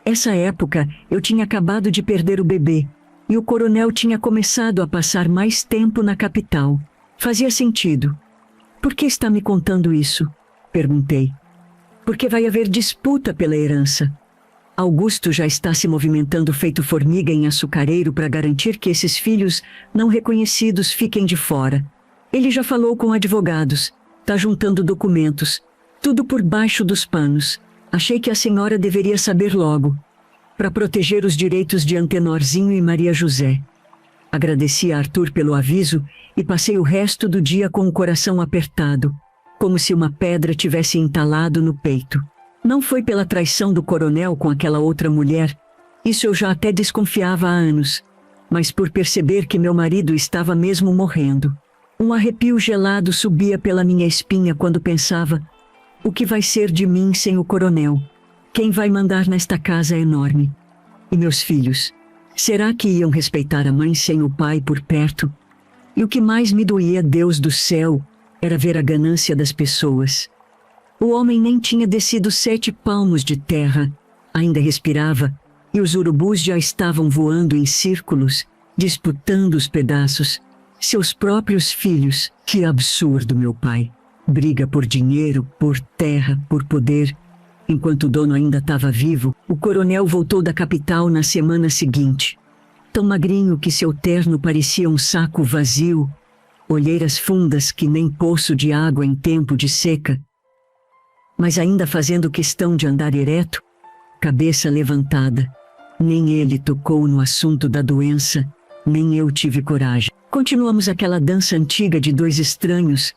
Speaker 2: Essa época eu tinha acabado de perder o bebê, e o coronel tinha começado a passar mais tempo na capital. Fazia sentido. Por que está me contando isso? Perguntei. Porque vai haver disputa pela herança. Augusto já está se movimentando feito formiga em açucareiro para garantir que esses filhos não reconhecidos fiquem de fora. Ele já falou com advogados, está juntando documentos, tudo por baixo dos panos. Achei que a senhora deveria saber logo, para proteger os direitos de Antenorzinho e Maria José. Agradeci a Arthur pelo aviso e passei o resto do dia com o coração apertado, como se uma pedra tivesse entalado no peito. Não foi pela traição do coronel com aquela outra mulher, isso eu já até desconfiava há anos, mas por perceber que meu marido estava mesmo morrendo. Um arrepio gelado subia pela minha espinha quando pensava: o que vai ser de mim sem o coronel? Quem vai mandar nesta casa enorme? E meus filhos? Será que iam respeitar a mãe sem o pai por perto? E o que mais me doía, Deus do céu, era ver a ganância das pessoas. O homem nem tinha descido 7 palmos de terra, ainda respirava, e os urubus já estavam voando em círculos, disputando os pedaços. Seus próprios filhos. Que absurdo, meu pai. Briga por dinheiro, por terra, por poder. Enquanto o dono ainda estava vivo, o coronel voltou da capital na semana seguinte. Tão magrinho que seu terno parecia um saco vazio, olheiras fundas que nem poço de água em tempo de seca. Mas ainda fazendo questão de andar ereto, cabeça levantada. Nem ele tocou no assunto da doença, Nem eu tive coragem. Continuamos aquela dança antiga de dois estranhos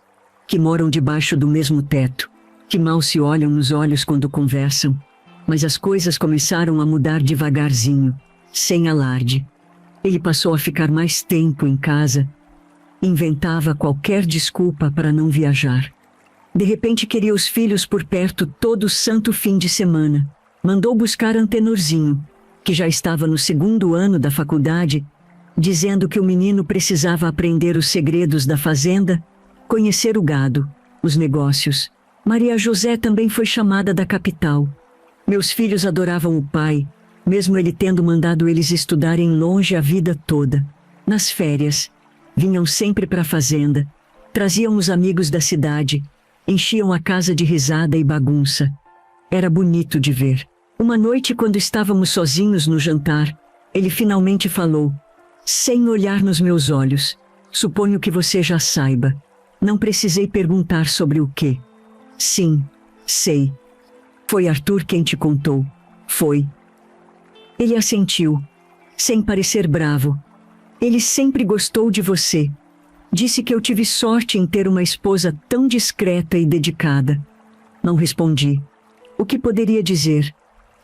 Speaker 2: que moram debaixo do mesmo teto, que mal se olham nos olhos quando conversam. Mas as coisas começaram a mudar devagarzinho, sem alarde. Ele passou a ficar mais tempo em casa. Inventava qualquer desculpa para não viajar. De repente queria os filhos por perto todo santo fim de semana. Mandou buscar Antenorzinho, que já estava no 2º ano da faculdade, dizendo que o menino precisava aprender os segredos da fazenda, conhecer o gado, os negócios. Maria José também foi chamada da capital. Meus filhos adoravam o pai, mesmo ele tendo mandado eles estudarem longe a vida toda. Nas férias, vinham sempre para a fazenda, traziam os amigos da cidade, enchiam a casa de risada e bagunça. Era bonito de ver. Uma noite, quando estávamos sozinhos no jantar, ele finalmente falou, sem olhar nos meus olhos: suponho que você já saiba. Não precisei perguntar sobre o quê. Sim, sei. Foi Arthur quem te contou. Foi. Ele assentiu, sem parecer bravo. Ele sempre gostou de você. Disse que eu tive sorte em ter uma esposa tão discreta e dedicada. Não respondi. O que poderia dizer?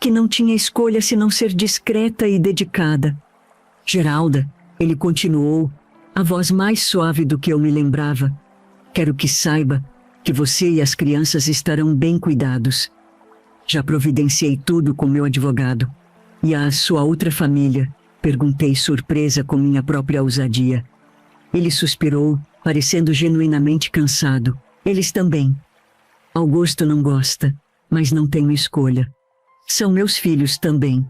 Speaker 2: Que não tinha escolha senão ser discreta e dedicada. Geralda, ele continuou, a voz mais suave do que eu me lembrava. Quero que saiba que você e as crianças estarão bem cuidados. Já providenciei tudo com meu advogado. E a sua outra família? Perguntei surpresa com minha própria ousadia. Ele suspirou, parecendo genuinamente cansado. Eles também. Augusto não gosta, mas não tenho escolha. São meus filhos também.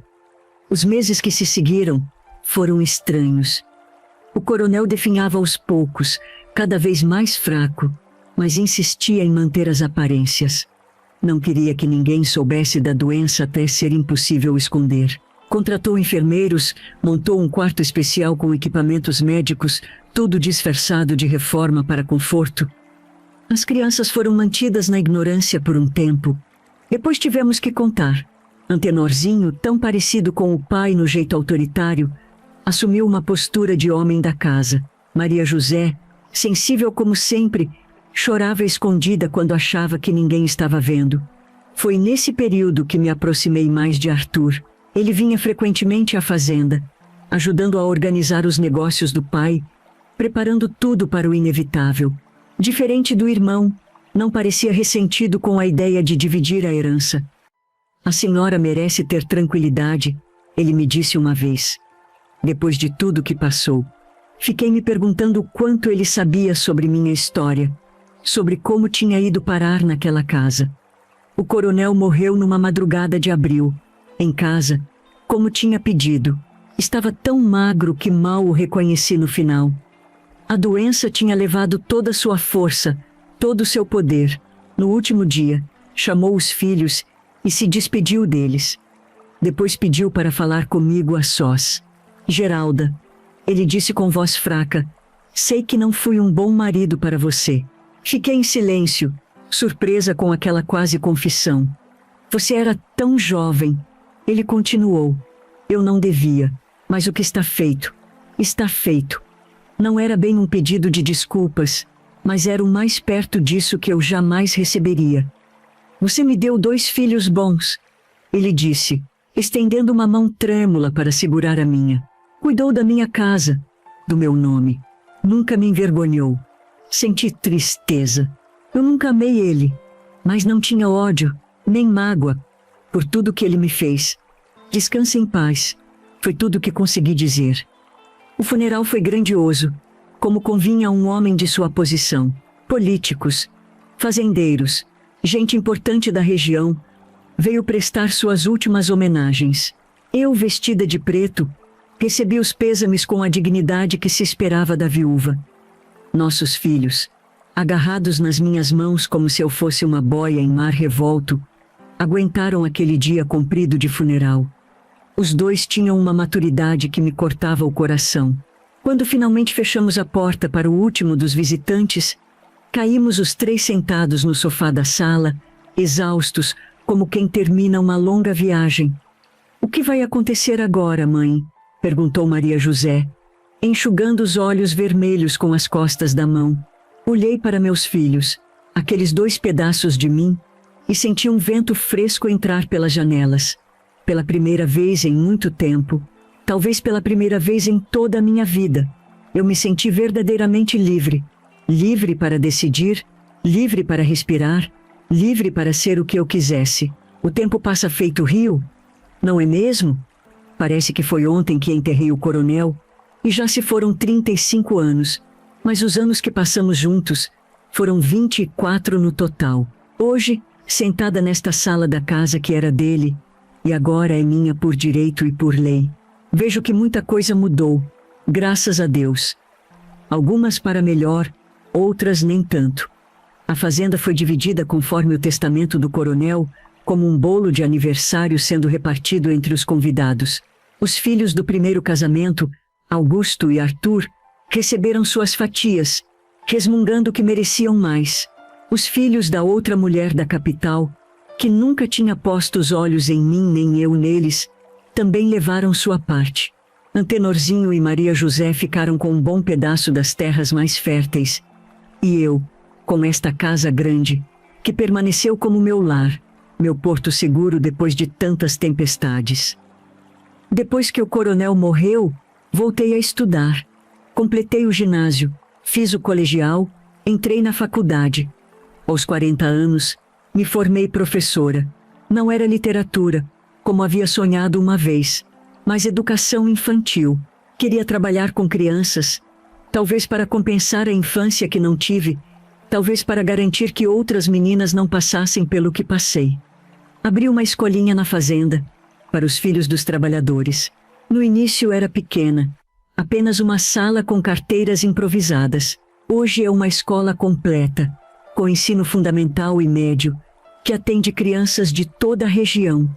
Speaker 2: Os meses que se seguiram foram estranhos. O coronel definhava aos poucos, cada vez mais fraco, mas insistia em manter as aparências. Não queria que ninguém soubesse da doença até ser impossível esconder. Contratou enfermeiros, montou um quarto especial com equipamentos médicos, tudo disfarçado de reforma para conforto. As crianças foram mantidas na ignorância por um tempo. Depois tivemos que contar. Antenorzinho, tão parecido com o pai no jeito autoritário, assumiu uma postura de homem da casa. Maria José, sensível como sempre, chorava escondida quando achava que ninguém estava vendo. Foi nesse período que me aproximei mais de Arthur. Ele vinha frequentemente à fazenda, ajudando a organizar os negócios do pai, preparando tudo para o inevitável. Diferente do irmão, não parecia ressentido com a ideia de dividir a herança. A senhora merece ter tranquilidade, ele me disse uma vez. Depois de tudo que passou, fiquei me perguntando o quanto ele sabia sobre minha história, sobre como tinha ido parar naquela casa. O coronel morreu numa madrugada de abril, em casa, como tinha pedido. Estava tão magro que mal o reconheci no final. A doença tinha levado toda a sua força, todo o seu poder. No último dia, chamou os filhos e se despediu deles. Depois pediu para falar comigo a sós. Geralda, ele disse com voz fraca, sei que não fui um bom marido para você. Fiquei em silêncio, surpresa com aquela quase confissão. Você era tão jovem. Ele continuou. Eu não devia, mas o que está feito, está feito. Não era bem um pedido de desculpas, mas era o mais perto disso que eu jamais receberia. Você me deu 2 filhos bons, ele disse, estendendo uma mão trêmula para segurar a minha. Cuidou da minha casa, do meu nome. Nunca me envergonhou. Senti tristeza. Eu nunca amei ele, mas não tinha ódio, nem mágoa, por tudo que ele me fez. Descanse em paz. Foi tudo o que consegui dizer. O funeral foi grandioso, como convinha a um homem de sua posição. Políticos, fazendeiros, gente importante da região, veio prestar suas últimas homenagens. Eu, vestida de preto, recebi os pêsames com a dignidade que se esperava da viúva. Nossos filhos, agarrados nas minhas mãos como se eu fosse uma boia em mar revolto, aguentaram aquele dia comprido de funeral. Os 2 tinham uma maturidade que me cortava o coração. Quando finalmente fechamos a porta para o último dos visitantes, caímos os 3 sentados no sofá da sala, exaustos, como quem termina uma longa viagem. O que vai acontecer agora, mãe? Perguntou Maria José. enxugando os olhos vermelhos com as costas da mão. Olhei para meus filhos, aqueles 2 pedaços de mim, e senti um vento fresco entrar pelas janelas. Pela primeira vez em muito tempo, talvez pela primeira vez em toda a minha vida, eu me senti verdadeiramente livre. Livre para decidir, livre para respirar, livre para ser o que eu quisesse. O tempo passa feito rio, não é mesmo? Parece que foi ontem que enterrei o coronel, e já se foram 35 anos, mas os anos que passamos juntos foram 24 no total. Hoje, sentada nesta sala da casa que era dele, e agora é minha por direito e por lei, vejo que muita coisa mudou, graças a Deus. Algumas para melhor, outras nem tanto. A fazenda foi dividida conforme o testamento do coronel, como um bolo de aniversário sendo repartido entre os convidados. Os filhos do primeiro casamento, Augusto e Arthur, receberam suas fatias, resmungando que mereciam mais. Os filhos da outra mulher da capital, que nunca tinha posto os olhos em mim nem eu neles, também levaram sua parte. Antenorzinho e Maria José ficaram com um bom pedaço das terras mais férteis. E eu, com esta casa grande, que permaneceu como meu lar, meu porto seguro depois de tantas tempestades. Depois que o coronel morreu, voltei a estudar. Completei o ginásio, fiz o colegial, entrei na faculdade. Aos 40 anos, me formei professora. Não era literatura, como havia sonhado uma vez, mas educação infantil. Queria trabalhar com crianças, talvez para compensar a infância que não tive, talvez para garantir que outras meninas não passassem pelo que passei. Abri uma escolinha na fazenda, para os filhos dos trabalhadores. No início era pequena, apenas uma sala com carteiras improvisadas. Hoje é uma escola completa, com ensino fundamental e médio, que atende crianças de toda a região.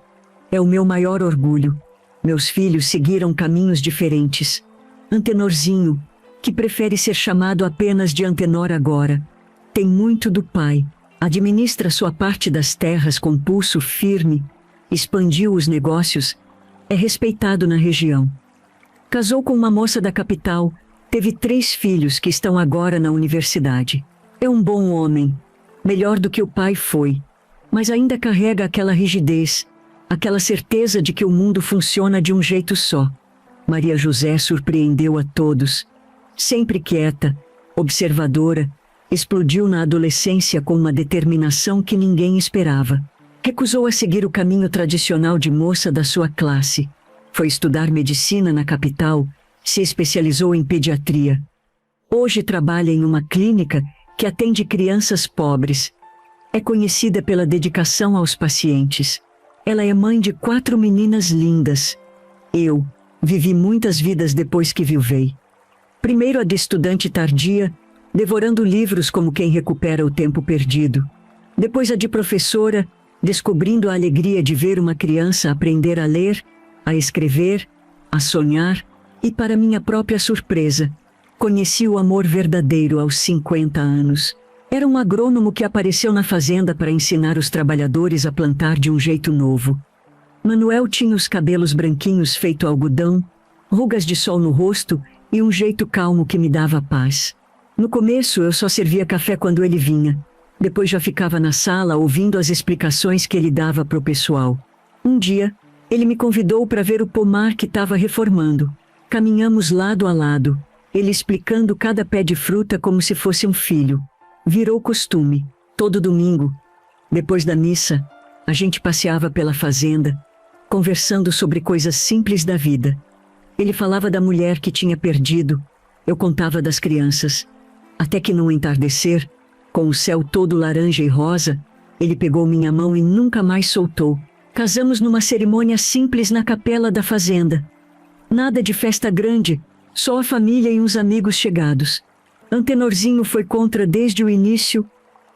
Speaker 2: É o meu maior orgulho. Meus filhos seguiram caminhos diferentes. Antenorzinho, que prefere ser chamado apenas de Antenor agora, tem muito do pai. Administra sua parte das terras com pulso firme, expandiu os negócios, é respeitado na região. Casou com uma moça da capital, teve 3 filhos que estão agora na universidade. É um bom homem, melhor do que o pai foi, mas ainda carrega aquela rigidez, aquela certeza de que o mundo funciona de um jeito só. Maria José surpreendeu a todos. Sempre quieta, observadora, explodiu na adolescência com uma determinação que ninguém esperava. Recusou a seguir o caminho tradicional de moça da sua classe. Foi estudar medicina na capital, se especializou em pediatria. Hoje trabalha em uma clínica que atende crianças pobres. É conhecida pela dedicação aos pacientes. Ela é mãe de 4 meninas lindas. Eu vivi muitas vidas depois que viuvei. Primeiro a de estudante tardia, devorando livros como quem recupera o tempo perdido. Depois a de professora, descobrindo a alegria de ver uma criança aprender a ler, a escrever, a sonhar, e para minha própria surpresa, conheci o amor verdadeiro aos 50 anos. Era um agrônomo que apareceu na fazenda para ensinar os trabalhadores a plantar de um jeito novo. Manuel tinha os cabelos branquinhos feito algodão, rugas de sol no rosto e um jeito calmo que me dava paz. No começo eu só servia café quando ele vinha. Depois já ficava na sala ouvindo as explicações que ele dava para o pessoal. Um dia, ele me convidou para ver o pomar que estava reformando. Caminhamos lado a lado, ele explicando cada pé de fruta como se fosse um filho. Virou costume, todo domingo. Depois da missa, a gente passeava pela fazenda, conversando sobre coisas simples da vida. Ele falava da mulher que tinha perdido, eu contava das crianças. Até que no entardecer, com o céu todo laranja e rosa, ele pegou minha mão e nunca mais soltou. Casamos numa cerimônia simples na capela da fazenda. Nada de festa grande, só a família e uns amigos chegados. Antenorzinho foi contra desde o início,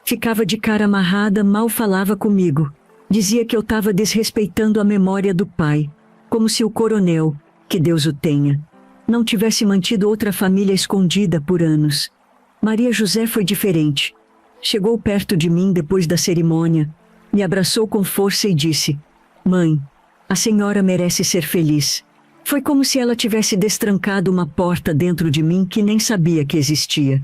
Speaker 2: ficava de cara amarrada, mal falava comigo. Dizia que eu estava desrespeitando a memória do pai, como se o coronel, que Deus o tenha, não tivesse mantido outra família escondida por anos. Maria José foi diferente. Chegou perto de mim depois da cerimônia, me abraçou com força e disse: "Mãe, a senhora merece ser feliz. Foi como se ela tivesse destrancado uma porta dentro de mim que nem sabia que existia.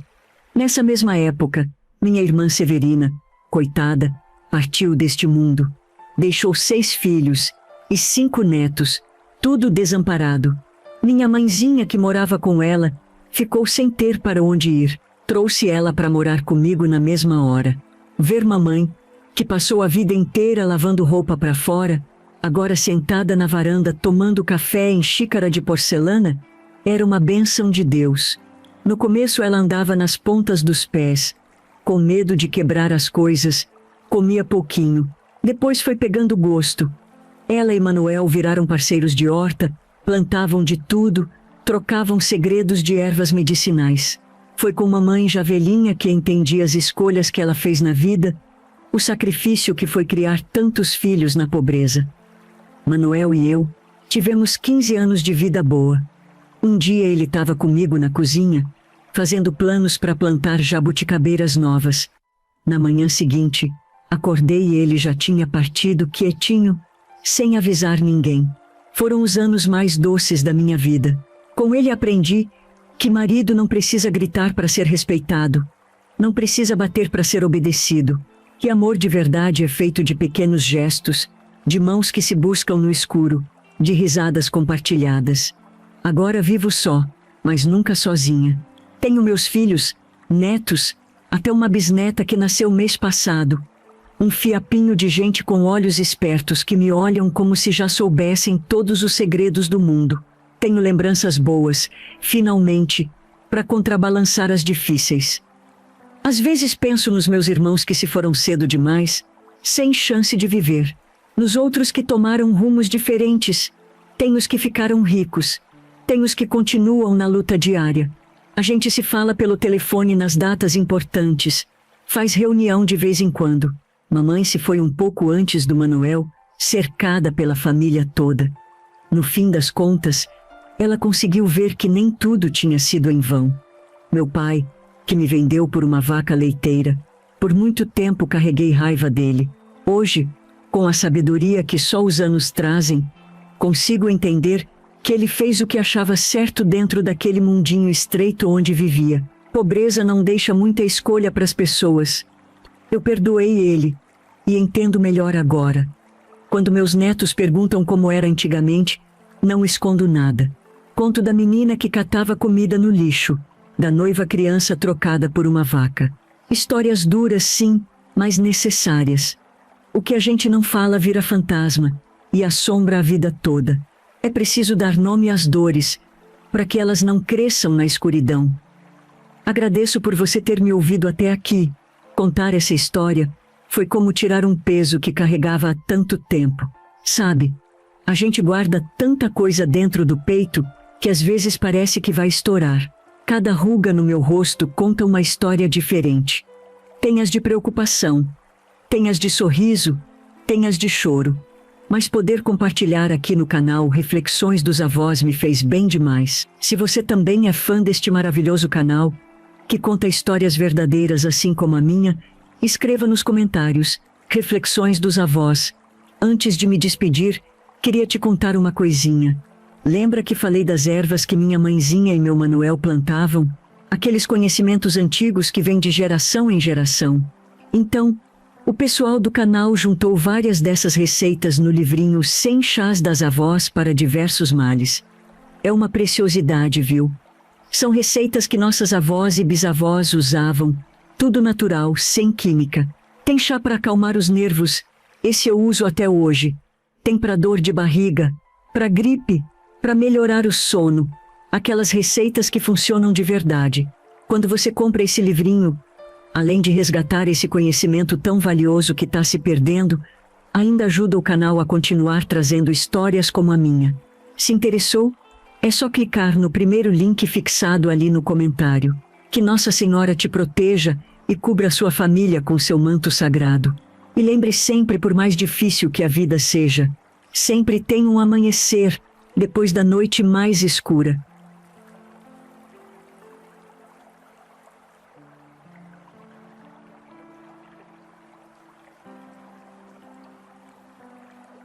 Speaker 2: Nessa mesma época, minha irmã Severina, coitada, partiu deste mundo. Deixou 6 filhos e 5 netos, tudo desamparado. Minha mãezinha, que morava com ela, ficou sem ter para onde ir. Trouxe ela para morar comigo na mesma hora. Ver mamãe, que passou a vida inteira lavando roupa para fora, agora sentada na varanda tomando café em xícara de porcelana, era uma bênção de Deus. No começo ela andava nas pontas dos pés, com medo de quebrar as coisas, comia pouquinho, depois foi pegando gosto. Ela e Manuel viraram parceiros de horta, plantavam de tudo, trocavam segredos de ervas medicinais. Foi com mamãe já velhinha que entendi as escolhas que ela fez na vida, o sacrifício que foi criar tantos filhos na pobreza. Manuel e eu tivemos 15 anos de vida boa. Um dia ele estava comigo na cozinha, fazendo planos para plantar jabuticabeiras novas. Na manhã seguinte, acordei e ele já tinha partido quietinho, sem avisar ninguém. Foram os anos mais doces da minha vida. Com ele aprendi que marido não precisa gritar para ser respeitado, não precisa bater para ser obedecido, que amor de verdade é feito de pequenos gestos, de mãos que se buscam no escuro, de risadas compartilhadas. Agora vivo só, mas nunca sozinha. Tenho meus filhos, netos, até uma bisneta que nasceu mês passado. Um fiapinho de gente com olhos espertos que me olham como se já soubessem todos os segredos do mundo. Tenho lembranças boas, finalmente, para contrabalançar as difíceis. Às vezes penso nos meus irmãos que se foram cedo demais, sem chance de viver. Nos outros que tomaram rumos diferentes. Tem os que ficaram ricos. Tem os que continuam na luta diária. A gente se fala pelo telefone nas datas importantes. Faz reunião de vez em quando. Mamãe se foi um pouco antes do Manuel, cercada pela família toda. No fim das contas, ela conseguiu ver que nem tudo tinha sido em vão. Meu pai, que me vendeu por uma vaca leiteira, por muito tempo carreguei raiva dele. Hoje, com a sabedoria que só os anos trazem, consigo entender que ele fez o que achava certo dentro daquele mundinho estreito onde vivia. Pobreza não deixa muita escolha para as pessoas. Eu perdoei ele e entendo melhor agora. Quando meus netos perguntam como era antigamente, não escondo nada. Conto da menina que catava comida no lixo, da noiva criança trocada por uma vaca. Histórias duras, sim, mas necessárias. O que a gente não fala vira fantasma e assombra a vida toda. É preciso dar nome às dores, para que elas não cresçam na escuridão. Agradeço por você ter me ouvido até aqui. Contar essa história foi como tirar um peso que carregava há tanto tempo. Sabe, a gente guarda tanta coisa dentro do peito que às vezes parece que vai estourar. Cada ruga no meu rosto conta uma história diferente. Tem as de preocupação, tem as de sorriso, tem as de choro. Mas poder compartilhar aqui no canal Reflexões dos Avós me fez bem demais. Se você também é fã deste maravilhoso canal, que conta histórias verdadeiras assim como a minha, escreva nos comentários, Reflexões dos Avós. Antes de me despedir, queria te contar uma coisinha. Lembra que falei das ervas que minha mãezinha e meu Manuel plantavam? Aqueles conhecimentos antigos que vêm de geração em geração. Então, o pessoal do canal juntou várias dessas receitas no livrinho 100 Chás das Avós para Diversos Males. É uma preciosidade, viu? São receitas que nossas avós e bisavós usavam, tudo natural, sem química. Tem chá para acalmar os nervos, esse eu uso até hoje. Tem para dor de barriga, para gripe, para melhorar o sono. Aquelas receitas que funcionam de verdade. Quando você compra esse livrinho, além de resgatar esse conhecimento tão valioso que está se perdendo, ainda ajuda o canal a continuar trazendo histórias como a minha. Se interessou? É só clicar no primeiro link fixado ali no comentário. Que Nossa Senhora te proteja e cubra sua família com seu manto sagrado. E lembre sempre, por mais difícil que a vida seja, sempre tem um amanhecer depois da noite mais escura.